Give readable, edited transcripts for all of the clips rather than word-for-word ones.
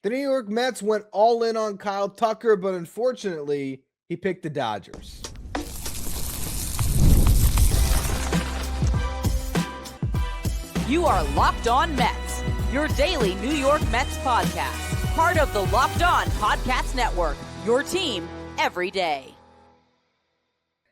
The New York Mets went all in on Kyle Tucker, but unfortunately, he picked the Dodgers. You are Locked On Mets, your daily New York Mets podcast. Part of the Locked On Podcast Network, your team every day.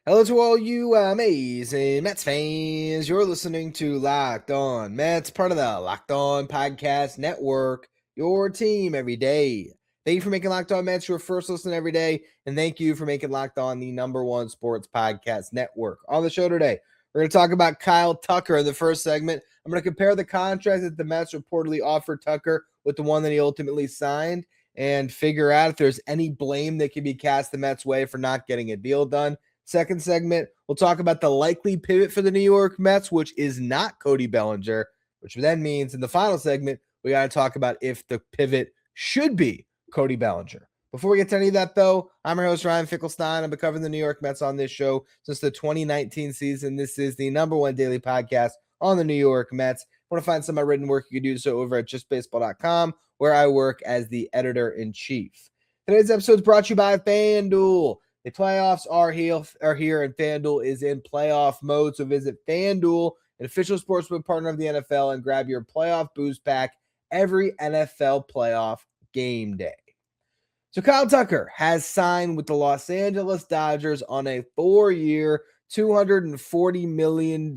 Hello to all you amazing Mets fans. You're listening to Locked On Mets, part of the Locked On Podcast Network, your team every day. Thank you for making Locked On Mets your first listen every day, and thank you for making Locked On the #1 sports podcast network. On the show today, we're going to talk about Kyle Tucker in the first segment. I'm going to compare the contract that the Mets reportedly offered Tucker with the one that he ultimately signed and figure out if there's any blame that can be cast the Mets' way for not getting a deal done. Second segment, we'll talk about the likely pivot for the New York Mets, which is not Cody Bellinger, which then means in the final segment, we got to talk about if the pivot should be Cody Bellinger. Before we get to any of that, though, I'm your host, Ryan Finkelstein. I've been covering the New York Mets on this show since the 2019 season. This is the #1 daily podcast on the New York Mets. Want to find some of my written work, you can do so over at justbaseball.com, where I work as the editor-in-chief. Today's episode is brought to you by FanDuel. The playoffs are here, and FanDuel is in playoff mode. So visit FanDuel, an official sportsbook partner of the NFL, and grab your playoff boost pack every NFL playoff game day. So Kyle Tucker has signed with the Los Angeles Dodgers on a 4-year, $240 million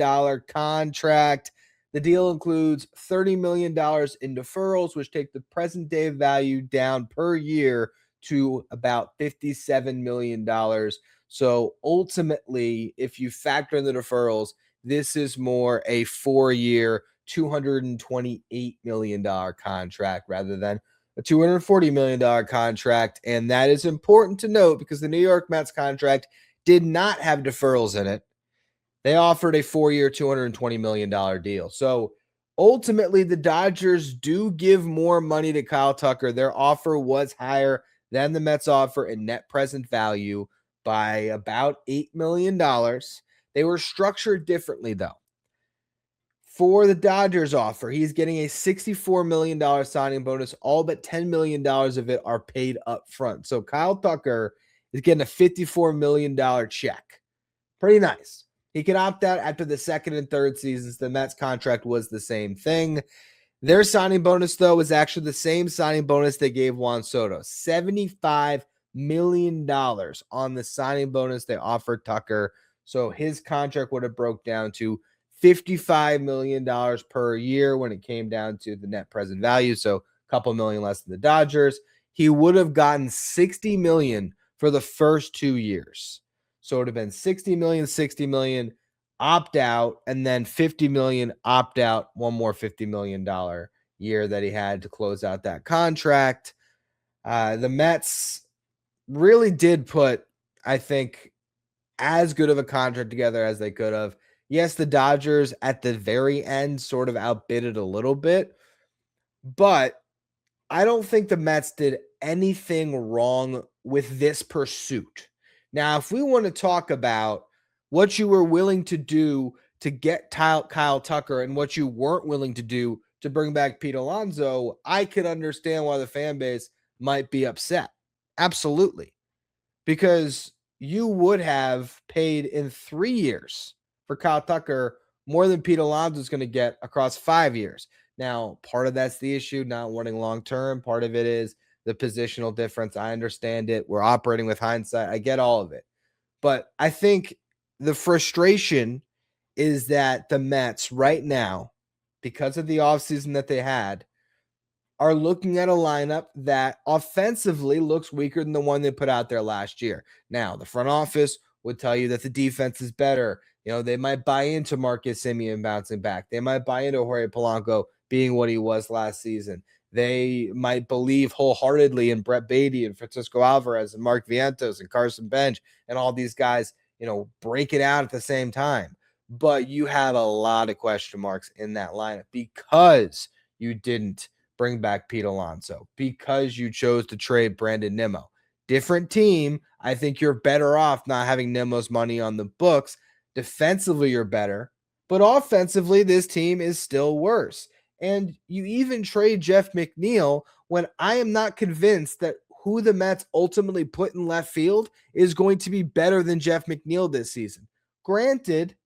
contract. The deal includes $30 million in deferrals, which take the present day value down per year to about $57 million. So ultimately, if you factor in the deferrals, this is more a 4-year, $228 million contract rather than a $240 million contract. And that is important to note because the New York Mets contract did not have deferrals in it. They offered a 4-year, $220 million deal. So ultimately, the Dodgers do give more money to Kyle Tucker. Their offer was higher than the Mets offer in net present value by about $8 million. They were structured differently, though. For the Dodgers offer, he's getting a $64 million signing bonus. All but $10 million of it are paid up front. So Kyle Tucker is getting a $54 million check. Pretty nice. He can opt out after the second and third seasons. The Mets contract was the same thing. Their signing bonus, though, is actually the same signing bonus they gave Juan Soto. $75 million on the signing bonus they offered Tucker. So his contract would have broke down to $55 million per year when it came down to the net present value. So a couple million less than the Dodgers. He would have gotten $60 million for the first 2 years. So it would have been $60 million, opt out, and then $50 million opt out, one more $50 million year that he had to close out that contract. The Mets really did put, I think, as good of a contract together as they could have. Yes, the Dodgers at the very end sort of outbid it a little bit, but I don't think the Mets did anything wrong with this pursuit. Now, if we want to talk about what you were willing to do to get Kyle Tucker and what you weren't willing to do to bring back Pete Alonso, I could understand why the fan base might be upset. Absolutely. Because you would have paid in 3 years for Kyle Tucker more than Pete Alonso is going to get across 5 years. Now, part of that's the issue, not wanting long-term. Part of it is the positional difference. I understand it. We're operating with hindsight. I get all of it. But I think the frustration is that the Mets right now, because of the offseason that they had, are looking at a lineup that offensively looks weaker than the one they put out there last year. Now, the front office would tell you that the defense is better. You know, they might buy into Marcus Semien bouncing back. They might buy into Jorge Polanco being what he was last season. They might believe wholeheartedly in Brett Beatty and Francisco Alvarez and Mark Vientos and Carson Bench and all these guys, you know, break it out at the same time. But you have a lot of question marks in that lineup because you didn't bring back Pete Alonso, because you chose to trade Brandon Nimmo. Different team. I think you're better off not having Nimmo's money on the books. Defensively, you're better. But offensively, this team is still worse. And you even trade Jeff McNeil when I am not convinced that who the Mets ultimately put in left field is going to be better than Jeff McNeil this season. Granted,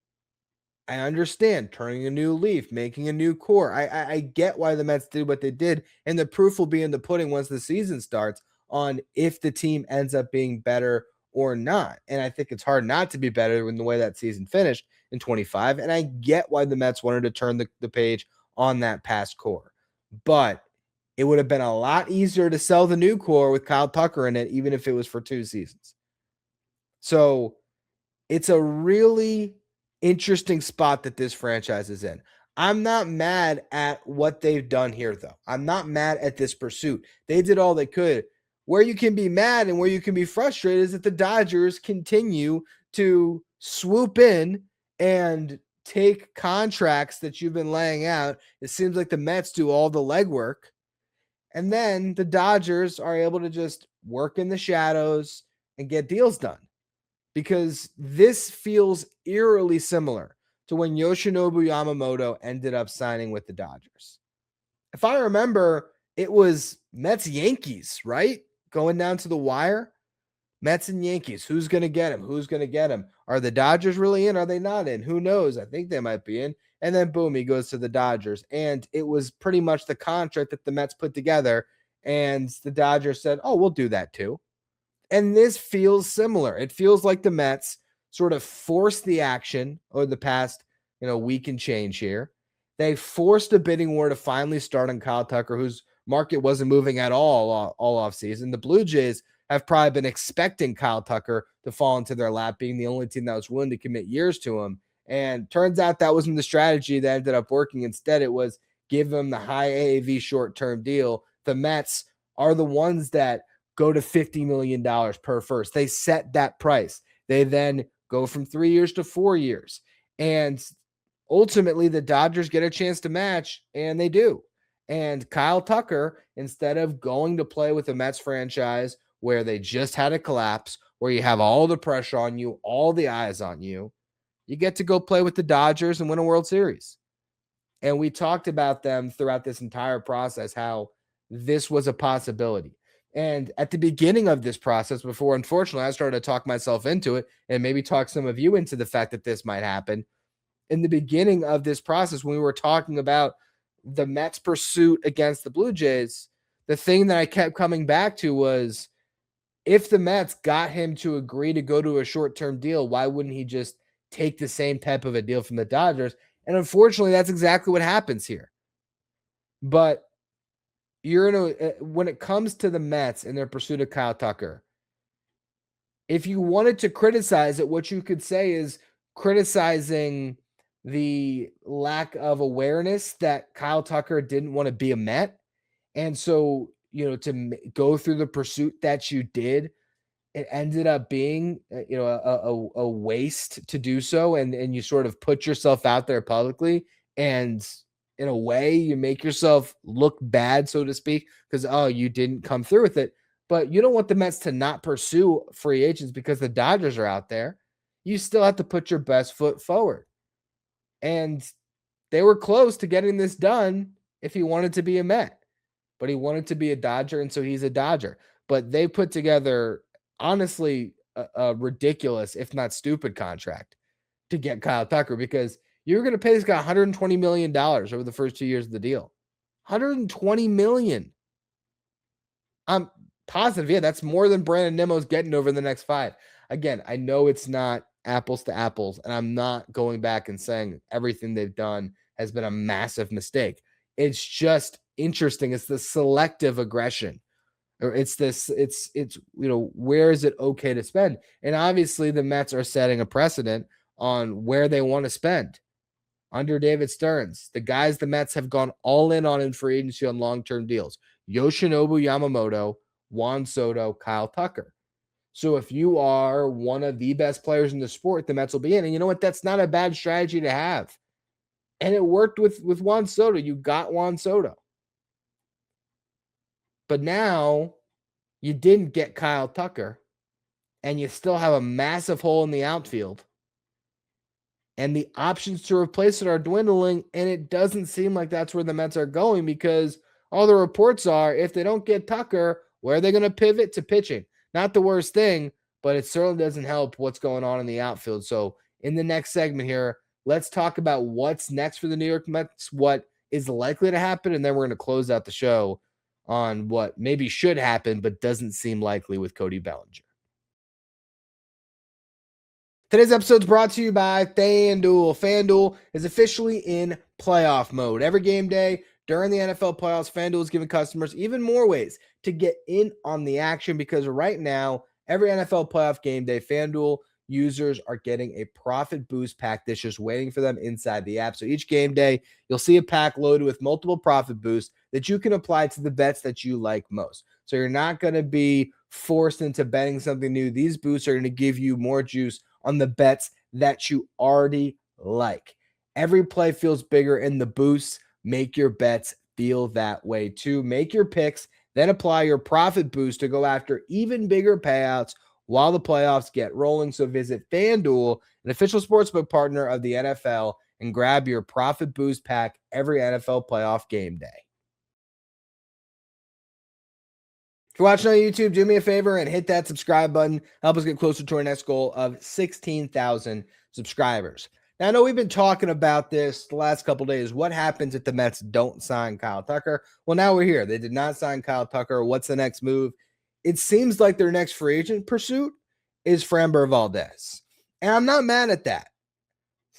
I understand turning a new leaf, making a new core. I get why the Mets did what they did, and the proof will be in the pudding once the season starts on if the team ends up being better or not. And I think it's hard not to be better in the way that season finished in 25. And I get why the Mets wanted to turn the page on that past core. But it would have been a lot easier to sell the new core with Kyle Tucker in it, even if it was for 2 seasons. So it's a really interesting spot that this franchise is in. I'm not mad at what they've done here, though. I'm not mad at this pursuit. They did all they could. Where you can be mad and where you can be frustrated is that the Dodgers continue to swoop in and take contracts that you've been laying out. It seems like the Mets do all the legwork. And then the Dodgers are able to just work in the shadows and get deals done. Because this feels eerily similar to when Yoshinobu Yamamoto ended up signing with the Dodgers. If I remember, it was Mets-Yankees, right? Going down to the wire. Mets and Yankees. Who's going to get him? Who's going to get him? Are the Dodgers really in? Are they not in? Who knows? I think they might be in. And then boom, he goes to the Dodgers. And it was pretty much the contract that the Mets put together. And the Dodgers said, oh, we'll do that too. And this feels similar. It feels like the Mets sort of forced the action over the past, week and change here. They forced a bidding war to finally start on Kyle Tucker, whose market wasn't moving at all offseason. The Blue Jays have probably been expecting Kyle Tucker to fall into their lap, being the only team that was willing to commit years to him. And turns out that wasn't the strategy that ended up working. Instead, it was give him the high AAV short-term deal. The Mets are the ones that go to $50 million per first. They set that price. They then go from 3 years to 4 years. And ultimately, the Dodgers get a chance to match, and they do. And Kyle Tucker, instead of going to play with the Mets franchise where they just had a collapse, where you have all the pressure on you, all the eyes on you, you get to go play with the Dodgers and win a World Series. And we talked about them throughout this entire process, how this was a possibility. And at the beginning of this process, before, unfortunately, I started to talk myself into it and maybe talk some of you into the fact that this might happen. In the beginning of this process, when we were talking about the Mets' pursuit against the Blue Jays, the thing that I kept coming back to was, if the Mets got him to agree to go to a short-term deal, why wouldn't he just take the same type of a deal from the Dodgers? And unfortunately, that's exactly what happens here. But when it comes to the Mets and their pursuit of Kyle Tucker, if you wanted to criticize it, what you could say is criticizing the lack of awareness that Kyle Tucker didn't want to be a Met. And so, to go through the pursuit that you did, it ended up being, a waste to do so. And you sort of put yourself out there publicly, and in a way, you make yourself look bad, so to speak, because, you didn't come through with it. But you don't want the Mets to not pursue free agents because the Dodgers are out there. You still have to put your best foot forward. And they were close to getting this done if he wanted to be a Met. But he wanted to be a Dodger, and so he's a Dodger. But they put together, honestly, a ridiculous, if not stupid, contract to get Kyle Tucker, because you're going to pay this guy $120 million over the first 2 years of the deal. $120 million. I'm positive, that's more than Brandon Nimmo's getting over the next 5. Again, I know it's not apples to apples, and I'm not going back and saying everything they've done has been a massive mistake. It's just interesting. It's the selective aggression, or it's where is it okay to spend? And obviously the Mets are setting a precedent on where they want to spend. Under David Stearns, the guys the Mets have gone all in on free agency on long-term deals: Yoshinobu Yamamoto, Juan Soto, Kyle Tucker. So if you are one of the best players in the sport, the Mets will be in. And you know what? That's not a bad strategy to have. And it worked with Juan Soto. You got Juan Soto. But now you didn't get Kyle Tucker, and you still have a massive hole in the outfield. and the options to replace it are dwindling, and it doesn't seem like that's where the Mets are going because all the reports are if they don't get Tucker, where are they going to pivot to pitching? Not the worst thing, but it certainly doesn't help what's going on in the outfield. So in the next segment here, let's talk about what's next for the New York Mets, what is likely to happen, and then we're going to close out the show on what maybe should happen but doesn't seem likely with Cody Bellinger. Today's episode is brought to you by FanDuel. FanDuel is officially in playoff mode. Every game day during the NFL playoffs, FanDuel is giving customers even more ways to get in on the action because right now, every NFL playoff game day, FanDuel users are getting a profit boost pack that's just waiting for them inside the app. So each game day, you'll see a pack loaded with multiple profit boosts that you can apply to the bets that you like most. So you're not going to be forced into betting something new. These boosts are going to give you more juice on the bets that you already like. Every play feels bigger, and the boosts make your bets feel that way too. Make your picks, then apply your profit boost to go after even bigger payouts while the playoffs get rolling. So visit FanDuel, an official sportsbook partner of the NFL, and grab your profit boost pack every NFL playoff game day. If you're watching on YouTube, do me a favor and hit that subscribe button. Help us get closer to our next goal of 16,000 subscribers. Now, I know we've been talking about this the last couple days. What happens if the Mets don't sign Kyle Tucker? Well, now we're here. They did not sign Kyle Tucker. What's the next move? It seems like their next free agent pursuit is Framber Valdez. And I'm not mad at that.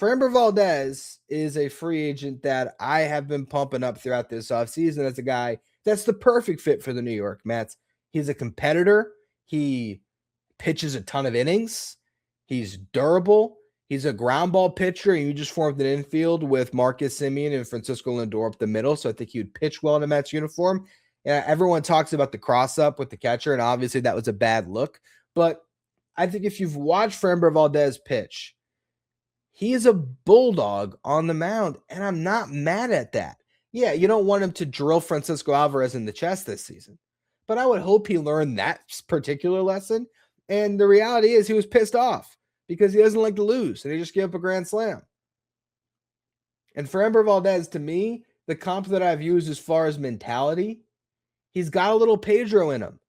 Framber Valdez is a free agent that I have been pumping up throughout this offseason as a guy that's the perfect fit for the New York Mets. He's a competitor. He pitches a ton of innings. He's durable. He's a ground ball pitcher, and you just formed an infield with Marcus Semien and Francisco Lindor up the middle, so I think he would pitch well in a Mets uniform. Everyone talks about the cross-up with the catcher, and obviously that was a bad look. But I think if you've watched Framber Valdez pitch, he is a bulldog on the mound, and I'm not mad at that. Yeah, you don't want him to drill Francisco Alvarez in the chest this season, but I would hope he learned that particular lesson. And the reality is he was pissed off because he doesn't like to lose, and he just gave up a grand slam. And Framber Valdez, to me, the comp that I've used as far as mentality, he's got a little Pedro in him.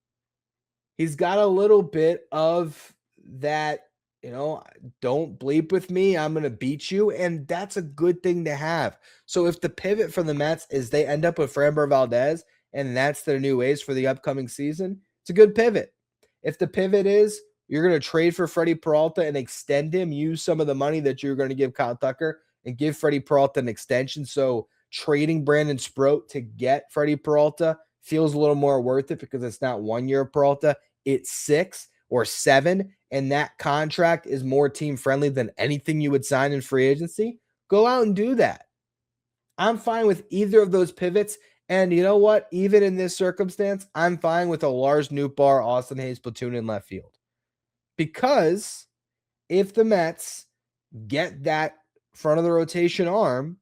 He's got a little bit of that, don't bleep with me, I'm going to beat you, and that's a good thing to have. So if the pivot for the Mets is they end up with Framber Valdez, and that's their new ace for the upcoming season, it's a good pivot. If the pivot is you're going to trade for Freddy Peralta and extend him, use some of the money that you're going to give Kyle Tucker and give Freddy Peralta an extension. So trading Brandon Sproat to get Freddy Peralta feels a little more worth it because it's not 1 year Peralta, it's 6 or 7, and that contract is more team friendly than anything you would sign in free agency. Go out and do that. I'm fine with either of those pivots. And you know what? Even in this circumstance, I'm fine with a Lars Nootbaar, Austin Hayes platoon in left field. Because if the Mets get that front of the rotation arm,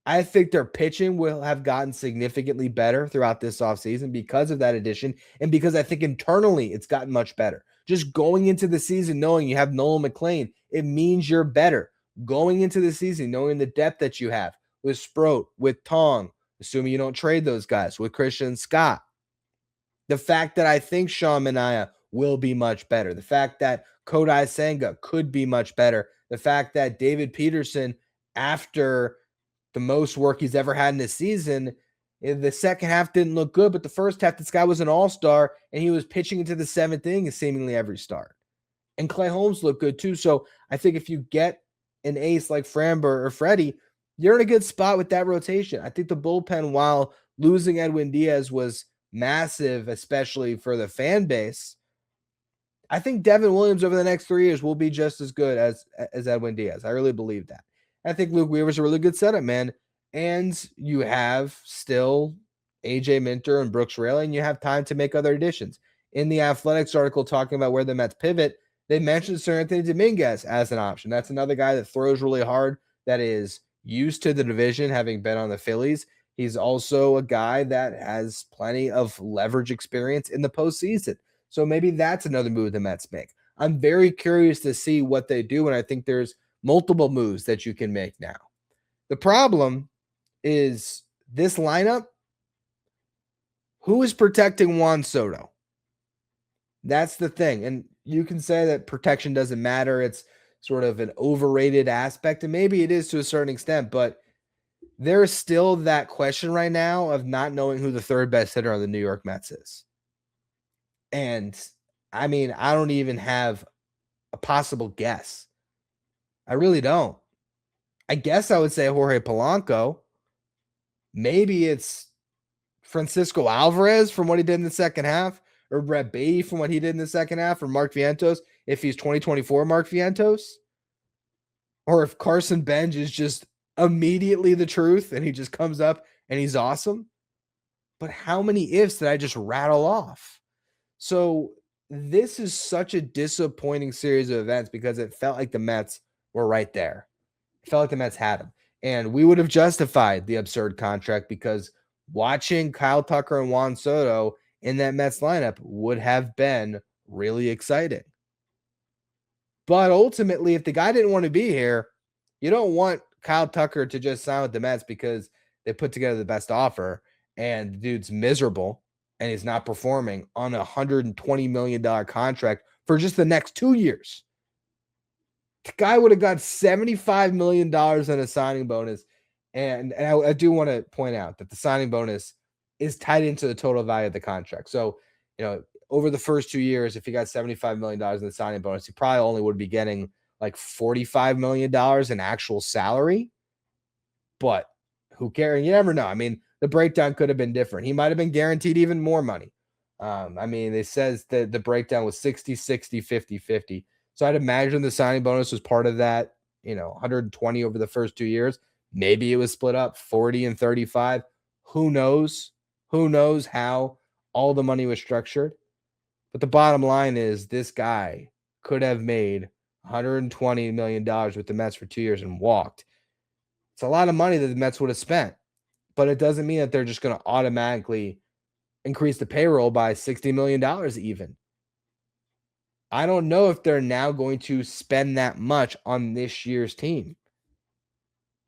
I think their pitching will have gotten significantly better throughout this offseason because of that addition. And because I think internally it's gotten much better. Just going into the season knowing you have Nolan McLean, it means you're better. Going into the season knowing the depth that you have with Sproat, with Tong, assuming you don't trade those guys, with Christian Scott. The fact that I think Sean Manaea will be much better. The fact that Kodai Senga could be much better. The fact that David Peterson, after the most work he's ever had in a season, the second half didn't look good, but the first half, this guy was an all-star, and he was pitching into the 7th inning in seemingly every start. And Clay Holmes looked good too. So I think if you get an ace like Framber or Freddy, you're in a good spot with that rotation. I think the bullpen, while losing Edwin Diaz was massive, especially for the fan base, I think Devin Williams over the next 3 years will be just as good as Edwin Diaz. I really believe that. I think Luke Weaver's a really good setup, man. And you have still AJ Minter and Brooks Raley, and you have time to make other additions. In the Athletics article talking about where the Mets pivot, they mentioned Sir Anthony Dominguez as an option. That's another guy that throws really hard, that is used to the division, having been on the Phillies. He's also a guy that has plenty of leverage experience in the postseason. So maybe that's another move the Mets make. I'm very curious to see what they do, and I think there's multiple moves that you can make now. The problem is this lineup. Who is protecting Juan Soto? That's the thing. And you can say that protection doesn't matter. It's sort of an overrated aspect, and maybe it is to a certain extent, but there's still that question right now of not knowing who the third best hitter on the New York Mets is. And I mean, I don't even have a possible guess. I really don't. I guess I would say Jorge Polanco. Maybe it's Francisco Alvarez from what he did in the second half, or Brett Beatty from what he did in the second half, or Mark Vientos if he's 2024 Mark Vientos, or if Carson Bench is just immediately the truth and he just comes up and he's awesome. But how many ifs did I just rattle off? So this is such a disappointing series of events because it felt like the Mets were right there. It felt like the Mets had him. And we would have justified the absurd contract because watching Kyle Tucker and Juan Soto in that Mets lineup would have been really exciting. But ultimately, if the guy didn't want to be here, you don't want Kyle Tucker to just sign with the Mets because they put together the best offer and the dude's miserable and he's not performing on a $120 million contract for just the next 2 years. The guy would have got $75 million in a signing bonus. And I do want to point out that the signing bonus is tied into the total value of the contract. So, over the first 2 years, if he got $75 million in the signing bonus, he probably only would be getting like $45 million in actual salary. But who cares? You never know. I mean, the breakdown could have been different. He might have been guaranteed even more money. I mean, it says that the breakdown was 60, 60, 50, 50. So I'd imagine the signing bonus was part of that, 120 over the first 2 years. Maybe it was split up 40 and 35. Who knows? Who knows how all the money was structured? But the bottom line is this guy could have made $120 million with the Mets for 2 years and walked. It's a lot of money that the Mets would have spent, but it doesn't mean that they're just going to automatically increase the payroll by $60 million even. I don't know if they're now going to spend that much on this year's team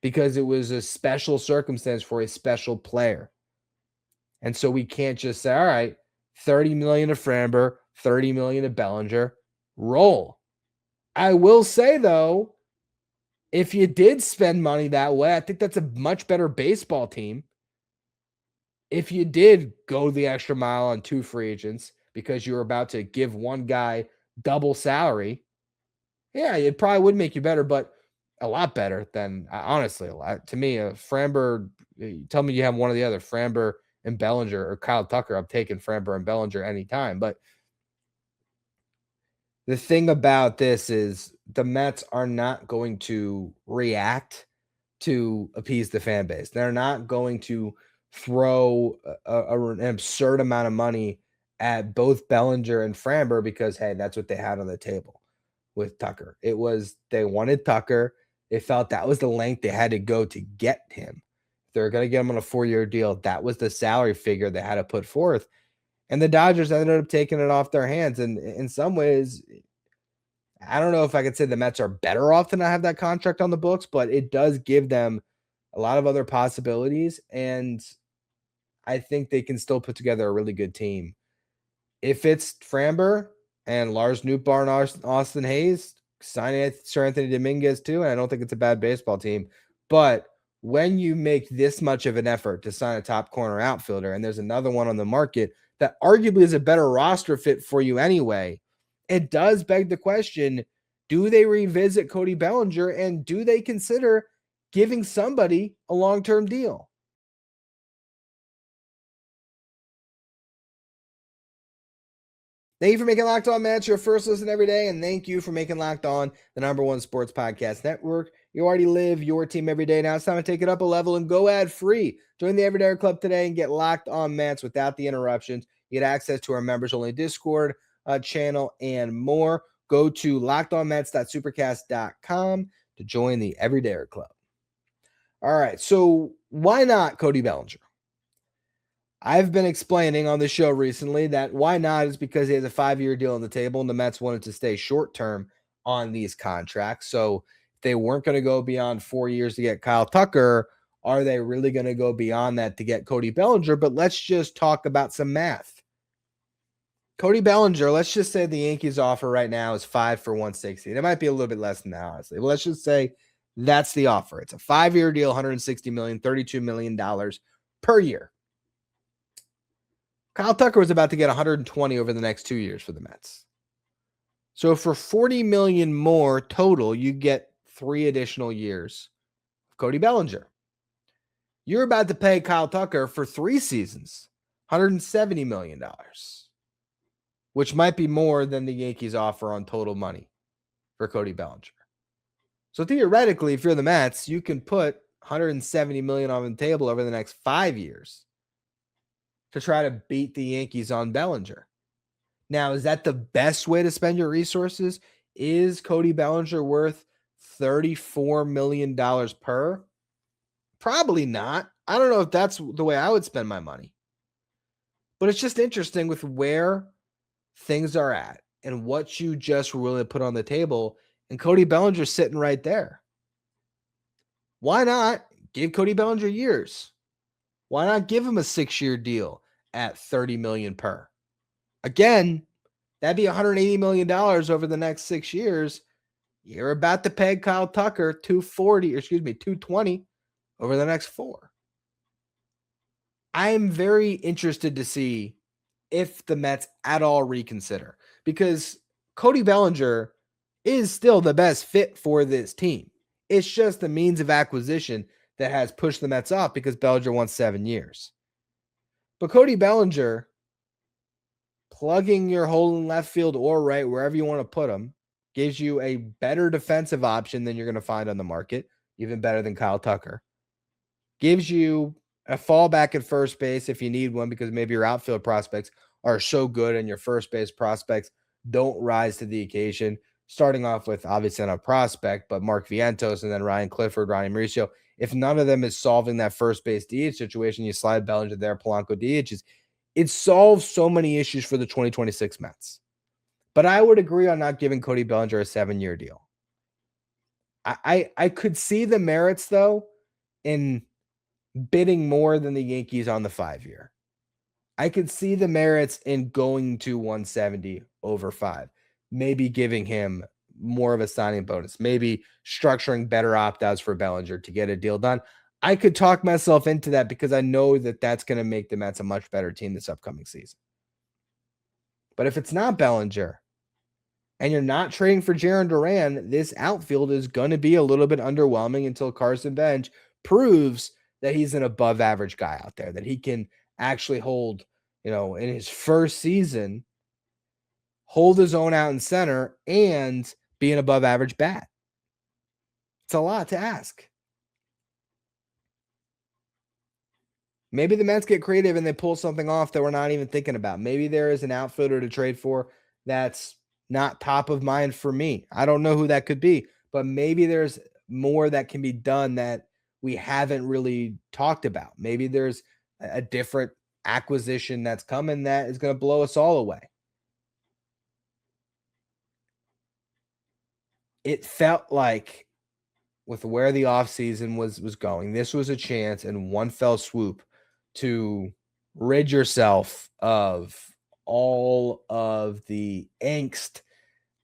because it was a special circumstance for a special player. And so we can't just say, all right, $30 million to Framber, $30 million to Bellinger, roll. I will say, though, if you did spend money that way, I think that's a much better baseball team. If you did go the extra mile on 2 free agents because you were about to give one guy double salary, yeah, it probably would make you better, but a lot better than, honestly, a lot. To me, Framber, tell me you have one or the other, Framber and Bellinger or Kyle Tucker. I'm taking Framber and Bellinger anytime. But the thing about this is the Mets are not going to react to appease the fan base. They're not going to throw an absurd amount of money at both Bellinger and Framber because, hey, that's what they had on the table with Tucker. It was they wanted Tucker. They felt that was the length they had to go to get him. If they're going to get him on a 4-year deal, that was the salary figure they had to put forth. And the Dodgers ended up taking it off their hands. And in some ways, I don't know if I could say the Mets are better off to not have that contract on the books, but it does give them a lot of other possibilities. And I think they can still put together a really good team. If it's Framber and Lars Nootbaar and Austin Hayes, signing Sir Anthony Dominguez too, and I don't think it's a bad baseball team. But when you make this much of an effort to sign a top corner outfielder, and there's another one on the market that arguably is a better roster fit for you anyway, it does beg the question, do they revisit Cody Bellinger and do they consider giving somebody a long-term deal? Thank you for making Locked On Mets your first listen every day, and thank you for making Locked On the #1 sports podcast network. You already live your team every day. Now it's time to take it up a level and go ad-free. Join the Everyday Club today and get Locked On Mets without the interruptions. You get access to our members-only Discord channel and more. Go to lockedonmets.supercast.com to join the Everyday Club. All right, so why not Cody Bellinger? I've been explaining on the show recently that why not is because he has a 5-year deal on the table and the Mets wanted to stay short-term on these contracts. So if they weren't going to go beyond 4 years to get Kyle Tucker, are they really going to go beyond that to get Cody Bellinger? But let's just talk about some math. Cody Bellinger, let's just say the Yankees offer right now is 5 for 160. It might be a little bit less than that, honestly. But let's just say that's the offer. It's a 5-year deal, $160 million, $32 million per year. Kyle Tucker was about to get 120 over the next 2 years for the Mets. So for $40 million more total, you get 3 additional years of Cody Bellinger. You're about to pay Kyle Tucker for 3 seasons, $170 million, which might be more than the Yankees offer on total money for Cody Bellinger. So theoretically, if you're the Mets, you can put $170 million on the table over the next 5 years to try to beat the Yankees on Bellinger. Now, is that the best way to spend your resources? Is Cody Bellinger worth $34 million per? Probably not. I don't know if that's the way I would spend my money. But it's just interesting with where things are at and what you just were willing to put on the table. And Cody Bellinger's sitting right there. Why not give Cody Bellinger years? Why not give him a 6-year deal at $30 million per? Again, that'd be $180 million over the next 6 years. You're about to pay Kyle Tucker $220 over the next 4. I'm very interested to see if the Mets at all reconsider, because Cody Bellinger is still the best fit for this team. It's just the means of acquisition that has pushed the Mets off because Bellinger wants 7 years. But Cody Bellinger, plugging your hole in left field or right, wherever you want to put him, gives you a better defensive option than you're going to find on the market, even better than Kyle Tucker. Gives you a fallback at first base if you need one, because maybe your outfield prospects are so good and your first base prospects don't rise to the occasion. Starting off with, obviously, not a prospect, but Mark Vientos and then Ryan Clifford, Ronnie Mauricio. If none of them is solving that first base DH situation, you slide Bellinger there, Polanco DHs. It solves so many issues for the 2026 Mets. But I would agree on not giving Cody Bellinger a 7-year deal. I could see the merits, though, in bidding more than the Yankees on the 5-year. I could see the merits in going to 170 over 5. Maybe giving him more of a signing bonus. Maybe structuring better opt-outs for Bellinger to get a deal done. I could talk myself into that because I know that that's going to make the Mets a much better team this upcoming season. But if it's not Bellinger and you're not trading for Jarren Duran, this outfield is going to be a little bit underwhelming until Carson Bench proves that he's an above average guy out there, that he can actually hold, in his first season, hold his own out in center and be an above average bat. It's a lot to ask. Maybe the Mets get creative and they pull something off that we're not even thinking about. Maybe there is an outfielder to trade for that's not top of mind for me. I don't know who that could be, but maybe there's more that can be done that we haven't really talked about. Maybe there's a different acquisition that's coming that is going to blow us all away. It felt like with where the offseason was going, this was a chance in one fell swoop to rid yourself of all of the angst,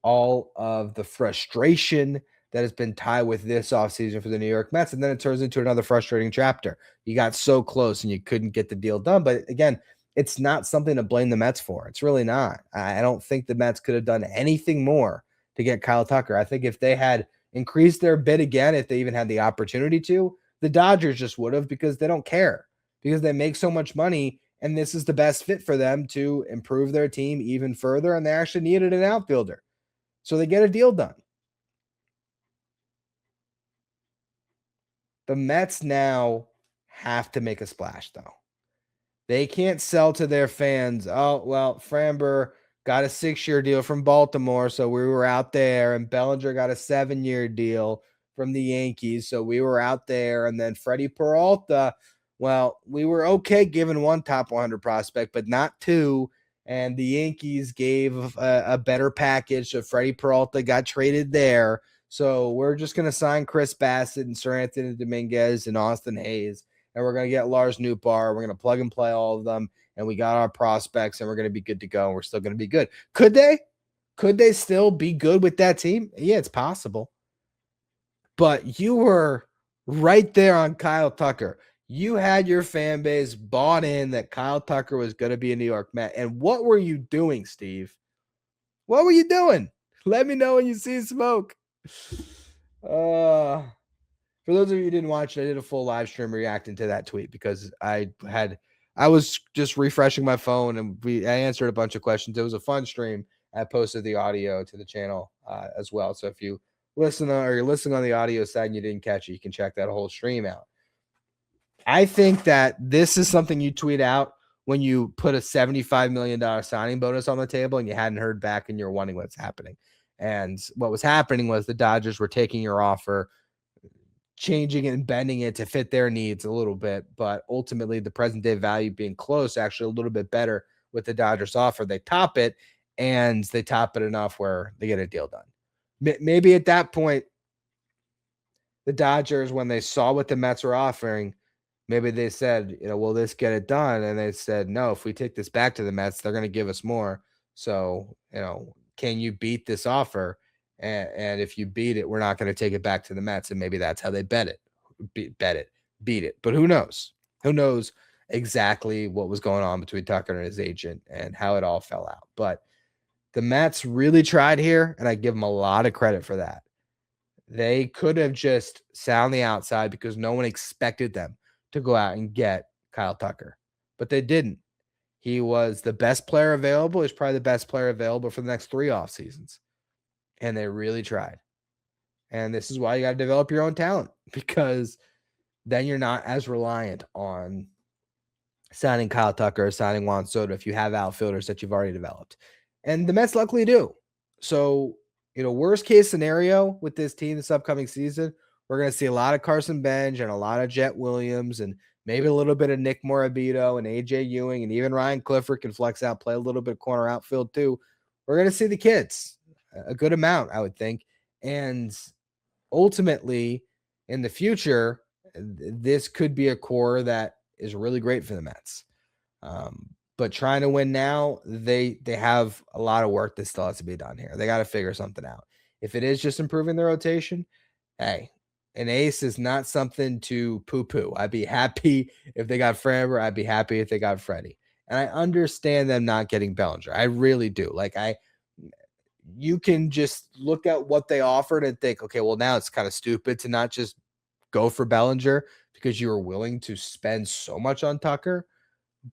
all of the frustration that has been tied with this offseason for the New York Mets. And then it turns into another frustrating chapter. You got so close and you couldn't get the deal done. But again, it's not something to blame the Mets for. It's really not. I don't think the Mets could have done anything more to get Kyle Tucker. I think if they had increased their bid again, if they even had the opportunity to, the Dodgers just would have, because they don't care, because they make so much money and this is the best fit for them to improve their team even further. And they actually needed an outfielder. So they get a deal done. The Mets now have to make a splash, though. They can't sell to their fans, oh, well, Framber got a 6-year deal from Baltimore, so we were out there, and Bellinger got a 7-year deal from the Yankees, so we were out there, and then Freddy Peralta, well, we were okay giving one top 100 prospect, but not 2, and the Yankees gave a better package, so Freddy Peralta got traded there. So we're just going to sign Chris Bassett and Sir Anthony Dominguez and Austin Hayes, and we're going to get Lars Nootbaar. We're going to plug and play all of them, and we got our prospects, and we're going to be good to go, and we're still going to be good. Could they? Could they still be good with that team? Yeah, it's possible. But you were right there on Kyle Tucker. You had your fan base bought in that Kyle Tucker was going to be a New York Met. And what were you doing, Steve? What were you doing? Let me know when you see smoke. For those of you who didn't watch it, I did a full live stream reacting to that tweet because I was just refreshing my phone and I answered a bunch of questions. It was a fun stream. I posted the audio to the channel as well. So if you you're listening on the audio side and you didn't catch it, you can check that whole stream out. I think that this is something you tweet out when you put a $75 million signing bonus on the table and you hadn't heard back and you're wondering what's happening. And what was happening was the Dodgers were taking your offer, changing it and bending it to fit their needs a little bit. But ultimately, the present day value being close, actually a little bit better with the Dodgers offer. They top it, and they top it enough where they get a deal done. Maybe at that point, the Dodgers, when they saw what the Mets were offering, maybe they said, will this get it done? And they said, no, if we take this back to the Mets, they're going to give us more. So, can you beat this offer? And if you beat it, we're not going to take it back to the Mets. And maybe that's how they beat it. But who knows? Who knows exactly what was going on between Tucker and his agent and how it all fell out. But the Mets really tried here, and I give them a lot of credit for that. They could have just sat on the outside because no one expected them to go out and get Kyle Tucker. But they didn't. He was the best player available. He's probably the best player available for the next 3 off seasons. And they really tried. And this is why you got to develop your own talent, because then you're not as reliant on signing Kyle Tucker or signing Juan Soto if you have outfielders that you've already developed. And the Mets luckily do. So, worst case scenario with this team this upcoming season, we're going to see a lot of Carson Bench and a lot of Jet Williams and maybe a little bit of Nick Morabito and AJ Ewing, and even Ryan Clifford can flex out, play a little bit corner outfield too. We're going to see the kids a good amount, I would think. And ultimately, in the future, this could be a core that is really great for the Mets. But trying to win now, they have a lot of work that still has to be done here. They got to figure something out. If it is just improving the rotation, hey, an ace is not something to poo-poo. I'd be happy if they got Framber. I'd be happy if they got Freddy. And I understand them not getting Bellinger. I really do. You can just look at what they offered and think, okay, well, now it's kind of stupid to not just go for Bellinger because you were willing to spend so much on Tucker.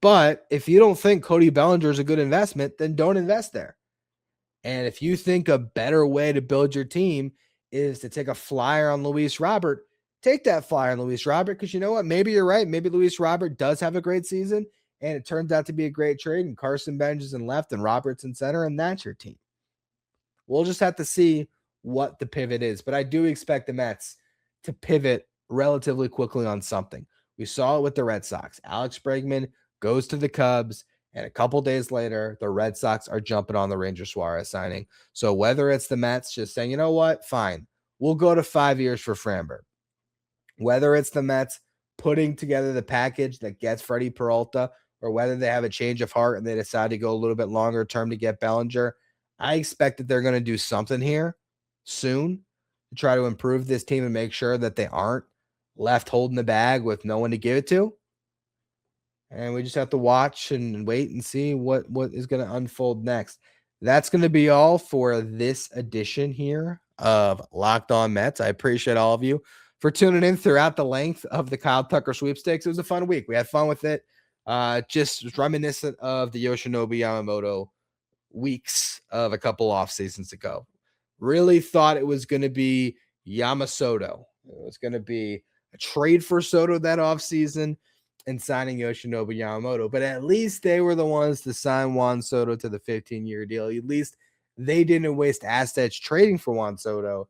But if you don't think Cody Bellinger is a good investment, then don't invest there. And if you think a better way to build your team is to take a flyer on Luis Robert, take that flyer on Luis Robert, because you know what? Maybe you're right. Maybe Luis Robert does have a great season, and it turns out to be a great trade, and Carson Bench is in left and Roberts in center, and that's your team. We'll just have to see what the pivot is. But I do expect the Mets to pivot relatively quickly on something. We saw it with the Red Sox. Alex Bregman goes to the Cubs, and a couple days later, the Red Sox are jumping on the Ranger Suarez signing. So whether it's the Mets just saying, you know what, fine, we'll go to 5 years for Framber. Whether it's the Mets putting together the package that gets Freddy Peralta, or whether they have a change of heart and they decide to go a little bit longer term to get Bellinger, I expect that they're going to do something here soon to try to improve this team and make sure that they aren't left holding the bag with no one to give it to. And we just have to watch and wait and see what is going to unfold next. That's going to be all for this edition here of Locked On Mets. I appreciate all of you for tuning in throughout the length of the Kyle Tucker sweepstakes. It was a fun week. We had fun with it. Just reminiscent of the Yoshinobu Yamamoto weeks of a couple off seasons ago. Really thought it was going to be Yamasoto. It was going to be a trade for Soto that off season and signing Yoshinobu Yamamoto. But at least they were the ones to sign Juan Soto to the 15-year deal. At least they didn't waste assets trading for Juan Soto.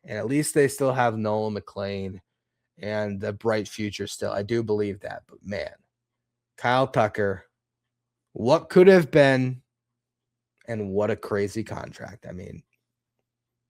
And at least they still have Nolan McLean and a bright future still. I do believe that. But man, Kyle Tucker, what could have been, and what a crazy contract. I mean,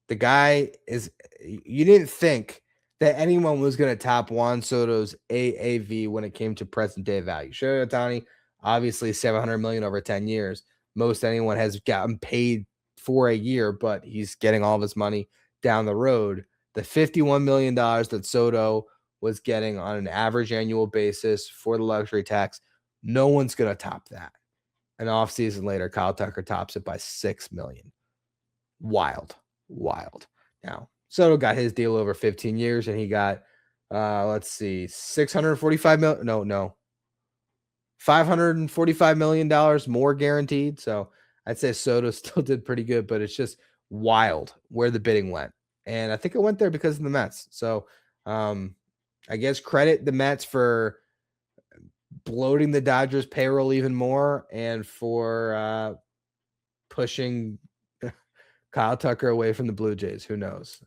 The guy is, you didn't think that anyone was going to top Juan Soto's AAV when it came to present day value. Sure, Ohtani, obviously $700 million over 10 years. Most anyone has gotten paid for a year, but he's getting all of his money down the road. The $51 million that Soto was getting on an average annual basis for the luxury tax, no one's going to top that. An offseason later, Kyle Tucker tops it by $6 million. Wild. Now, Soto got his deal over 15 years and he got, $645 million. No, $545 million more guaranteed. So I'd say Soto still did pretty good, but it's just wild where the bidding went. And I think it went there because of the Mets. So I guess credit the Mets for bloating the Dodgers payroll even more and for pushing Kyle Tucker away from the Blue Jays. Who knows?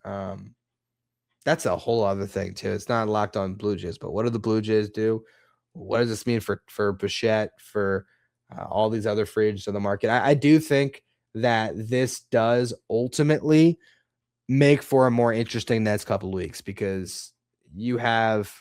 That's a whole other thing too. It's not locked on Blue Jays, but what do the Blue Jays do? What does this mean for Bichette, for all these other free agents on the market? I do think that this does ultimately make for a more interesting next couple of weeks because you have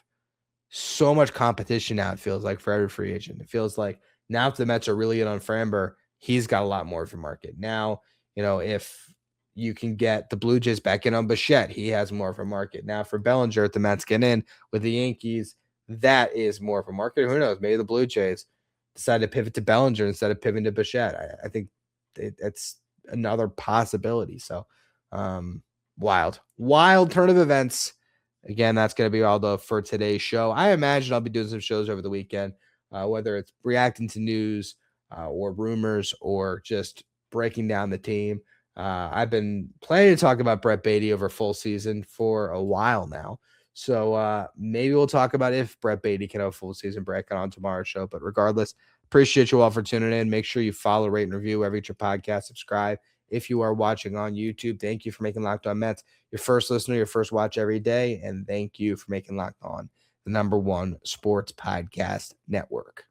so much competition now, it feels like, for every free agent. It feels like now if the Mets are really in on Framber, he's got a lot more of a market. Now, if you can get the Blue Jays back in on Bichette, he has more of a market. Now for Bellinger, if the Mets get in with the Yankees, that is more of a market. Who knows? Maybe the Blue Jays decide to pivot to Bellinger instead of pivoting to Bichette. I think it's another possibility. So wild turn of events. Again, that's going to be all for today's show. I imagine I'll be doing some shows over the weekend, whether it's reacting to news or rumors or just breaking down the team. I've been planning to talk about Brett Baty over full season for a while now. So maybe we'll talk about if Brett Baty can have a full season break on tomorrow's show. But regardless, appreciate you all for tuning in. Make sure you follow, rate, and review wherever you get your podcast. Subscribe if you are watching on YouTube. Thank you for making Locked On Mets your first listener, your first watch every day. And thank you for making Locked On the #1 sports podcast network.